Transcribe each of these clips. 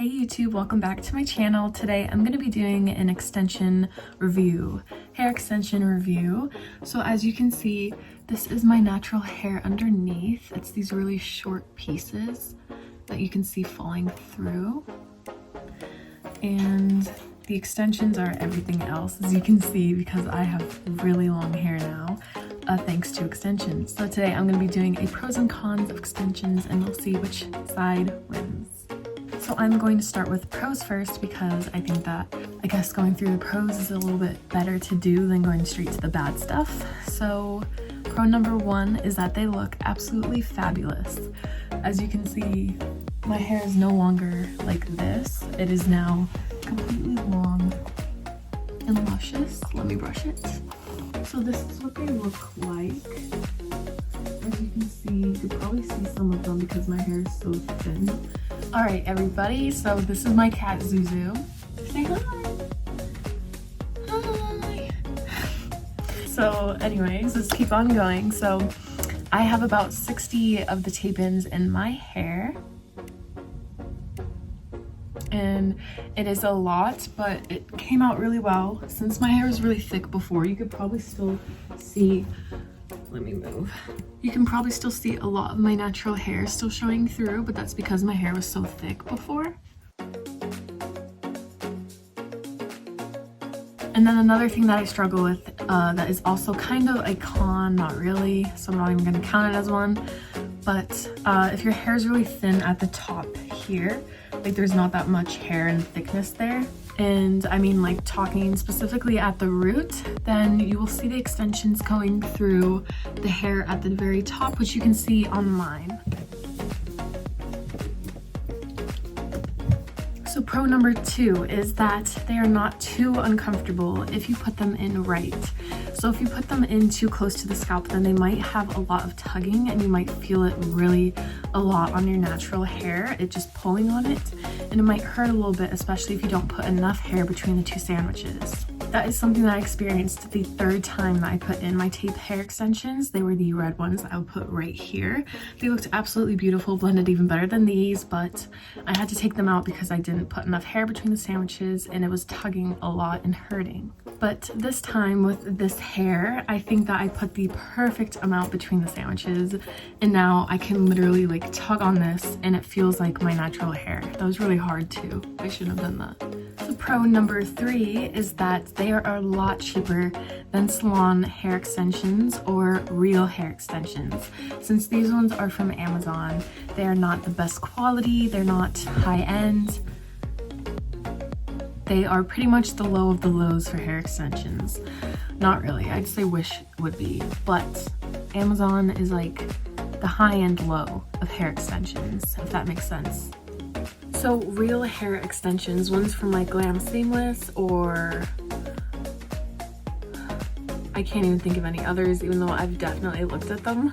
Hey YouTube, welcome back to my channel. Today I'm going to be doing an extension review, hair extension review. So as you can see, this is my natural hair underneath. It's these really short pieces that you can see falling through. And the extensions are everything else, as you can see, because I have really long hair now, thanks to extensions. So today I'm going to be doing a pros and cons of extensions and we'll see which side wins. So I'm going to start with pros first because I think that, going through the pros is a little bit better to do than going straight to the bad stuff. So pro number one is that they look absolutely fabulous. As you can see, my hair is no longer like this. It is now completely long and luscious. Let me brush it. So this is what they look like. As you can see, you could probably see some of them because my hair is so thin. All right, everybody, so this is my cat Zuzu. Say hi. Hi. So anyways, let's keep on going. So I have about 60 of the tape-ins in my hair. And it is a lot, but it came out really well. Since my hair was really thick before, you could probably still see, let me move. You can probably still see a lot of my natural hair still showing through, but that's because my hair was so thick before. And then another thing that I struggle with that is also kind of a con, not really, so I'm not even gonna count it as one, but if your hair is really thin at the top here, like there's not that much hair and thickness there, and I mean like talking specifically at the root, then you will see the extensions going through the hair at the very top, which you can see on mine. So pro number two is that they are not too uncomfortable if you put them in right. So if you put them in too close to the scalp, then they might have a lot of tugging and you might feel it really a lot on your natural hair, it just pulling on it, and it might hurt a little bit, especially if you don't put enough hair between the two sandwiches. That is something that I experienced the third time that I put in my tape hair extensions. They were the red ones that I would put right here. They looked absolutely beautiful, blended even better than these, but I had to take them out because I didn't put enough hair between the sandwiches and it was tugging a lot and hurting. But this time with this hair, I think that I put the perfect amount between the sandwiches, and now I can literally like tug on this and it feels like my natural hair. That was really hard too. I shouldn't have done that. So pro number three is that they are a lot cheaper than salon hair extensions or real hair extensions. Since these ones are from Amazon, they are not the best quality, they're not high end. They are pretty much the low of the lows for hair extensions. Not really, I'd say Wish would be, but Amazon is like the high-end low of hair extensions, if that makes sense. So real hair extensions, ones from like Glam Seamless, or I can't even think of any others, even though I've definitely looked at them.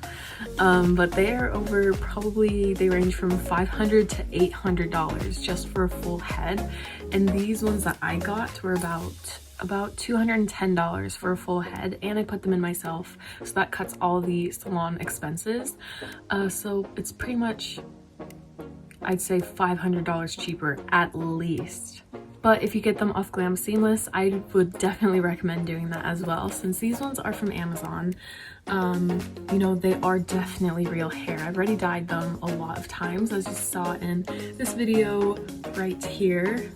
But they are over, probably they range from $500 to $800 just for a full head. And these ones that I got were about $210 for a full head, and I put them in myself, so that cuts all the salon expenses. So it's pretty much, I'd say $500 cheaper at least. But if you get them off Glam Seamless, I would definitely recommend doing that as well. Since these ones are from Amazon, you know, they are definitely real hair. I've already dyed them a lot of times, as you saw in this video right here.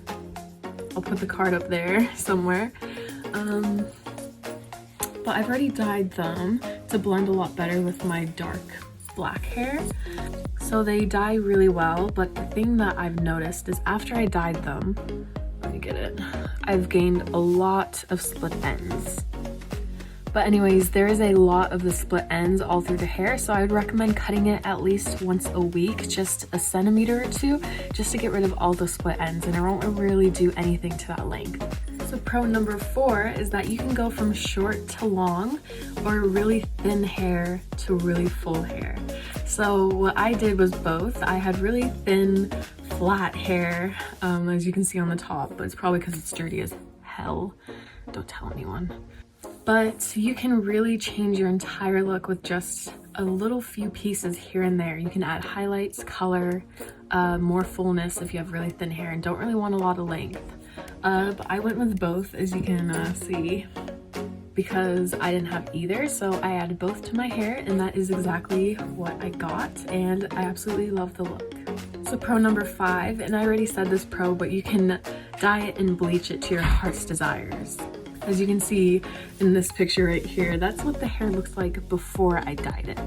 I'll put the card up there somewhere. But I've already dyed them to blend a lot better with my dark black hair. So they dye really well, but the thing that I've noticed is after I dyed them, let me get it, I've gained a lot of split ends. But anyways, there is a lot of the split ends all through the hair, so I would recommend cutting it at least once a week, just a centimeter or two, just to get rid of all the split ends, and it won't really do anything to that length. So pro number four is that you can go from short to long, or really thin hair to really full hair. So what I did was both. I had really thin, flat hair, as you can see on the top, but it's probably because it's dirty as hell. Don't tell anyone. But you can really change your entire look with just a little few pieces here and there. You can add highlights, color, more fullness if you have really thin hair and don't really want a lot of length. But I went with both, as you can see, because I didn't have either, so I added both to my hair, and that is exactly what I got, and I absolutely love the look. So pro number 5, and I already said this pro, but you can dye it and bleach it to your heart's desires. As you can see in this picture right here, that's what the hair looks like before I dyed it.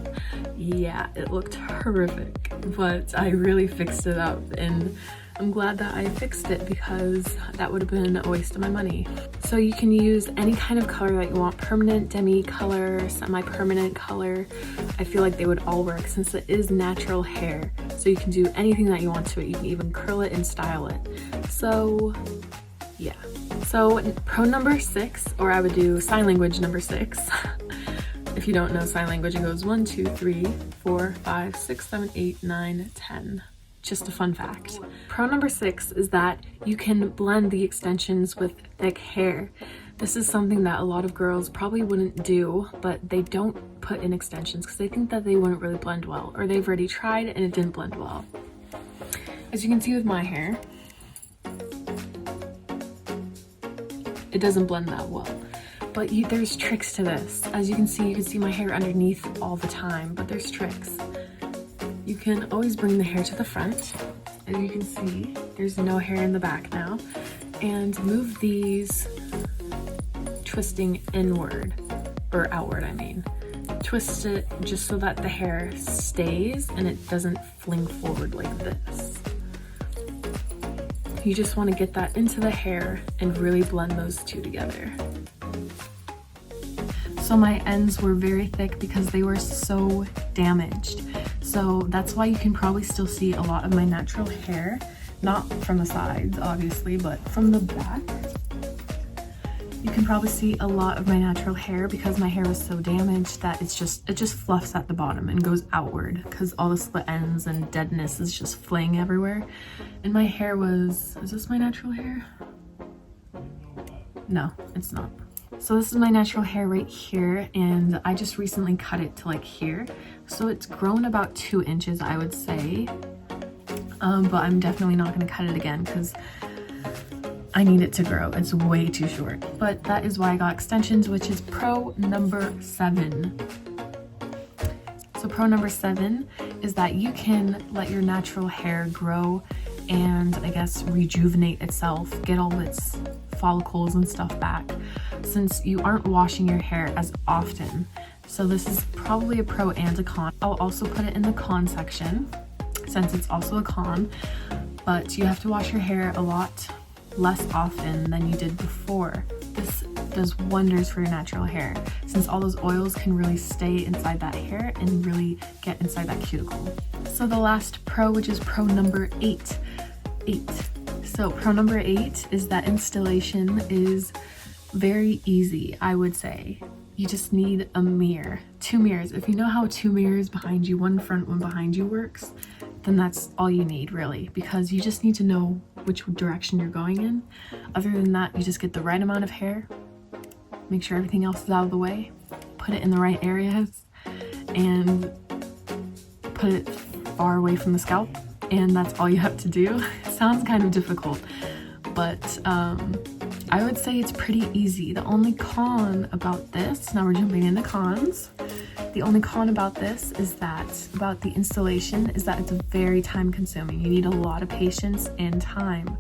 Yeah, it looked horrific, but I really fixed it up, and I'm glad that I fixed it because that would have been a waste of my money. So you can use any kind of color that you want, permanent, demi color, semi-permanent color. I feel like they would all work since it is natural hair. So you can do anything that you want to it. You can even curl it and style it. So yeah. So pro number 6, or I would do sign language number 6. If you don't know sign language, it goes 1, 2, 3, 4, 5, 6, 7, 8, 9, 10. Just a fun fact. Pro number 6 is that you can blend the extensions with thick hair. This is something that a lot of girls probably wouldn't do, but they don't put in extensions because they think that they wouldn't really blend well, or they've already tried and it didn't blend well. As you can see with my hair, it doesn't blend that well. But there's tricks to this. As you can see my hair underneath all the time, but there's tricks. You can always bring the hair to the front. As you can see, there's no hair in the back now. And move these twisting inward, or outward I mean. Twist it just so that the hair stays and it doesn't fling forward like this. You just want to get that into the hair and really blend those two together. So my ends were very thick because they were so damaged. So that's why you can probably still see a lot of my natural hair, not from the sides obviously, but from the back. You can probably see a lot of my natural hair because my hair was so damaged that it just fluffs at the bottom and goes outward because all the split ends and deadness is just flaying everywhere. And my hair is this my natural hair? No, it's not. So this is my natural hair right here, and I just recently cut it to like here. So it's grown about 2 inches, I would say. But I'm definitely not gonna cut it again because I need it to grow. It's way too short. But that is why I got extensions, which is pro number 7. So pro number 7 is that you can let your natural hair grow and I guess rejuvenate itself, get all its follicles and stuff back, since you aren't washing your hair as often. So this is probably a pro and a con. I'll also put it in the con section since it's also a con, but you have to wash your hair a lot less often than you did before. This does wonders for your natural hair since all those oils can really stay inside that hair and really get inside that cuticle. So the last pro, which is pro number 8. So pro number 8 is that installation is very easy, I would say. You just need a mirror, 2 mirrors. If you know how 2 mirrors behind you, one front, one behind you works, then that's all you need really, because you just need to know which direction you're going in. Other than that, you just get the right amount of hair, make sure everything else is out of the way, put it in the right areas, and put it far away from the scalp, and that's all you have to do. It sounds kind of difficult, but I would say it's pretty easy. The only con about this, now we're jumping into cons, the only con about this is that, about the installation, is that it's very time consuming. You need a lot of patience and time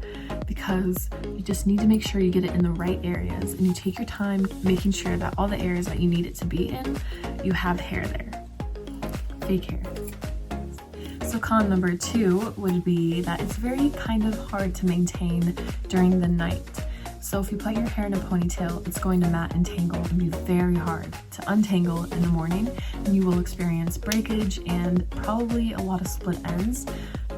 because you just need to make sure you get it in the right areas and you take your time making sure that all the areas that you need it to be in, you have hair there, fake hair. So con number 2 would be that it's very kind of hard to maintain during the night. So if you put your hair in a ponytail, it's going to mat and tangle and be very hard to untangle in the morning, and you will experience breakage and probably a lot of split ends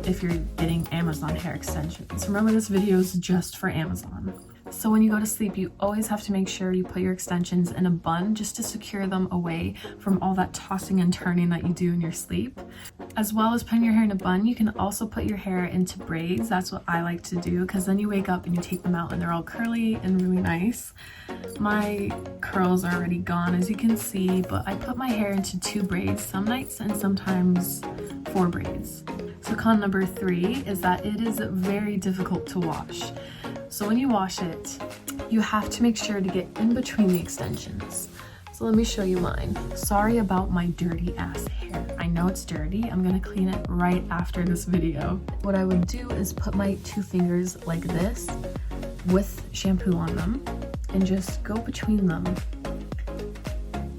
if you're getting Amazon hair extensions. Remember, this video is just for Amazon. So when you go to sleep, you always have to make sure you put your extensions in a bun just to secure them away from all that tossing and turning that you do in your sleep. As well as putting your hair in a bun, you can also put your hair into braids. That's what I like to do, because then you wake up and you take them out and they're all curly and really nice. My curls are already gone, as you can see, but I put my hair into 2 braids some nights and sometimes 4 braids. So con number 3 is that it is very difficult to wash. So when you wash it, you have to make sure to get in between the extensions. So let me show you mine. Sorry about my dirty ass hair. I know it's dirty. I'm gonna clean it right after this video. What I would do is put my 2 fingers like this with shampoo on them and just go between them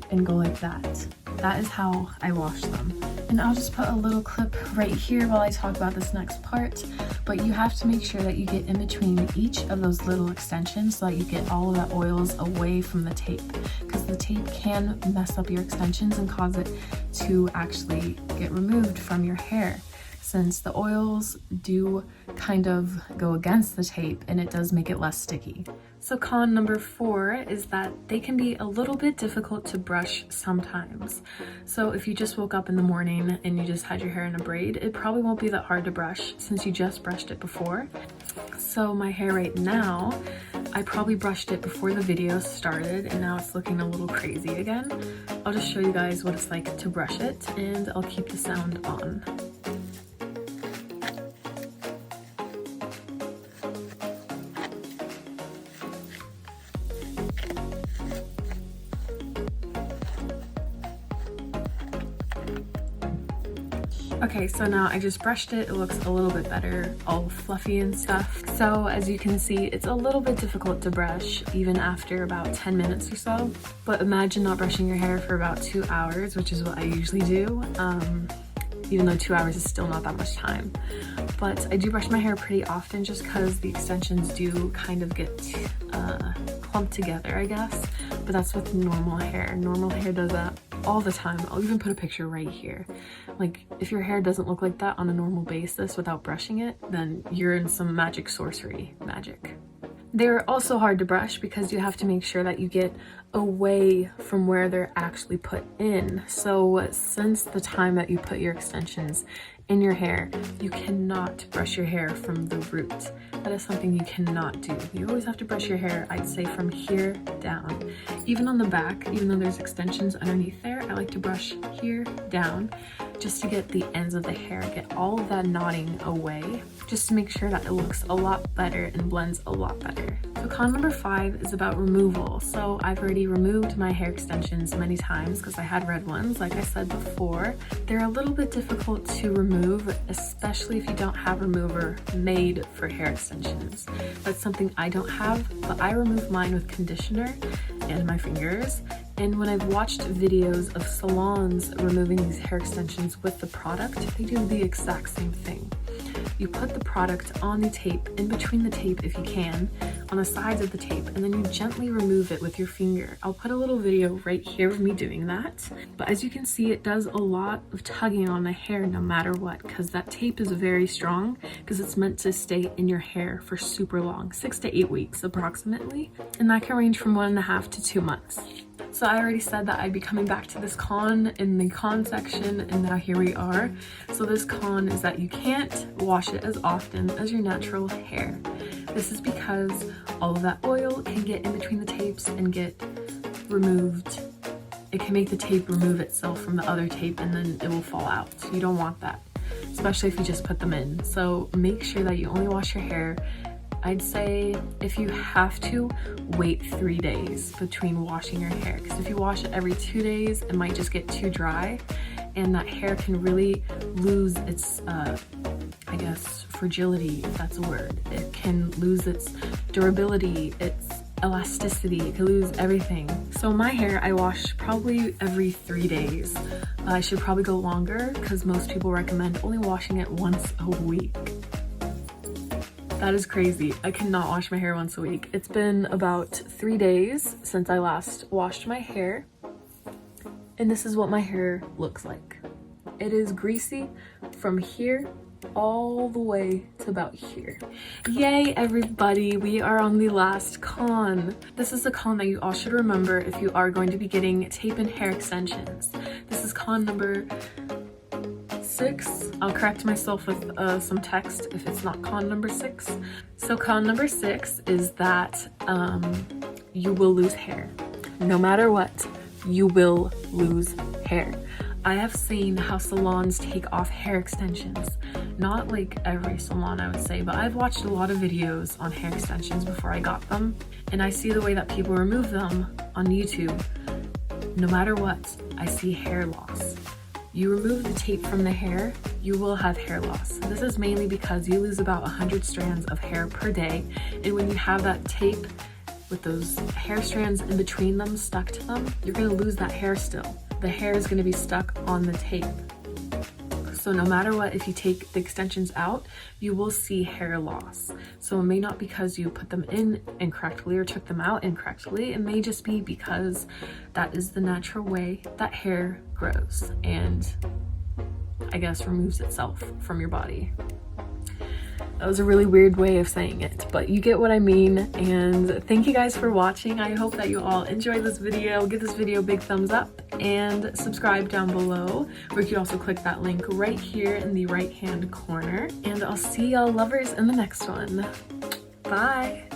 and go like that. That is how I wash them. And I'll just put a little clip right here while I talk about this next part, but you have to make sure that you get in between each of those little extensions so that you get all of the oils away from the tape, because the tape can mess up your extensions and cause it to actually get removed from your hair, since the oils do kind of go against the tape and it does make it less sticky. So con number 4 is that they can be a little bit difficult to brush sometimes. So if you just woke up in the morning and you just had your hair in a braid, it probably won't be that hard to brush since you just brushed it before. So my hair right now, I probably brushed it before the video started and now it's looking a little crazy again. I'll just show you guys what it's like to brush it and I'll keep the sound on. Okay, so now I just brushed it. It looks a little bit better, all fluffy and stuff. So as you can see, it's a little bit difficult to brush even after about 10 minutes or so. But imagine not brushing your hair for about 2 hours, which is what I usually do. Even though 2 hours is still not that much time. But I do brush my hair pretty often just because the extensions do kind of get clumped together, I guess. But that's with normal hair. Normal hair does that all the time. I'll even put a picture right here. Like, if your hair doesn't look like that on a normal basis without brushing it, then you're in some magic sorcery magic. They're also hard to brush because you have to make sure that you get away from where they're actually put in. So since the time that you put your extensions in your hair, you cannot brush your hair from the root. That is something you cannot do. You always have to brush your hair, I'd say, from here down. Even on the back, even though there's extensions underneath there, I like to brush here down just to get the ends of the hair, get all of that knotting away, just to make sure that it looks a lot better and blends a lot better. So con number 5 is about removal. So I've already removed my hair extensions many times because I had red ones, like I said before. They're a little bit difficult to remove, especially if you don't have a remover made for hair extensions. That's something I don't have, but I remove mine with conditioner and my fingers. And when I've watched videos of salons removing these hair extensions with the product, they do the exact same thing. You put the product on the tape, in between the tape if you can, on the sides of the tape, and then you gently remove it with your finger. I'll put a little video right here of me doing that. But as you can see, it does a lot of tugging on the hair no matter what, because that tape is very strong because it's meant to stay in your hair for super long, 6 to 8 weeks approximately. And that can range from 1.5 to 2 months. So I already said that I'd be coming back to this con in the con section, and now here we are. So this con is that you can't wash it as often as your natural hair. This is because all of that oil can get in between the tapes and get removed. It can make the tape remove itself from the other tape and then it will fall out. So you don't want that, especially if you just put them in. So make sure that you only wash your hair. I'd say if you have to, wait 3 days between washing your hair, because if you wash it every 2 days, it might just get too dry and that hair can really lose its, I guess, fragility, if that's a word. It can lose its durability, its elasticity, it can lose everything. So my hair, I wash probably every 3 days. I should probably go longer because most people recommend only washing it once a week. That is crazy. I cannot wash my hair once a week. It's been about 3 days since I last washed my hair, and this is what my hair looks like. It is greasy from here all the way to about here. Yay, everybody, we are on the last con. This is the con that you all should remember if you are going to be getting tape and hair extensions. This is con number 6. I'll correct myself with some text if it's not con number 6. So con number 6 is that you will lose hair. No matter what, you will lose hair. I have seen how salons take off hair extensions. Not like every salon, I would say, but I've watched a lot of videos on hair extensions before I got them, and I see the way that people remove them on YouTube. No matter what, I see hair loss. You remove the tape from the hair, you will have hair loss. This is mainly because you lose about 100 strands of hair per day, and when you have that tape with those hair strands in between them stuck to them, you're gonna lose that hair still. The hair is gonna be stuck on the tape. So no matter what, if you take the extensions out, you will see hair loss. So it may not because you put them in incorrectly or took them out incorrectly. It may just be because that is the natural way that hair grows and I guess removes itself from your body. That was a really weird way of saying it, but you get what I mean. And thank you guys for watching. I hope that you all enjoyed this video. Give this video a big thumbs up and subscribe down below, or you can also click that link right here in the right hand corner. And I'll see y'all lovers in the next one. Bye.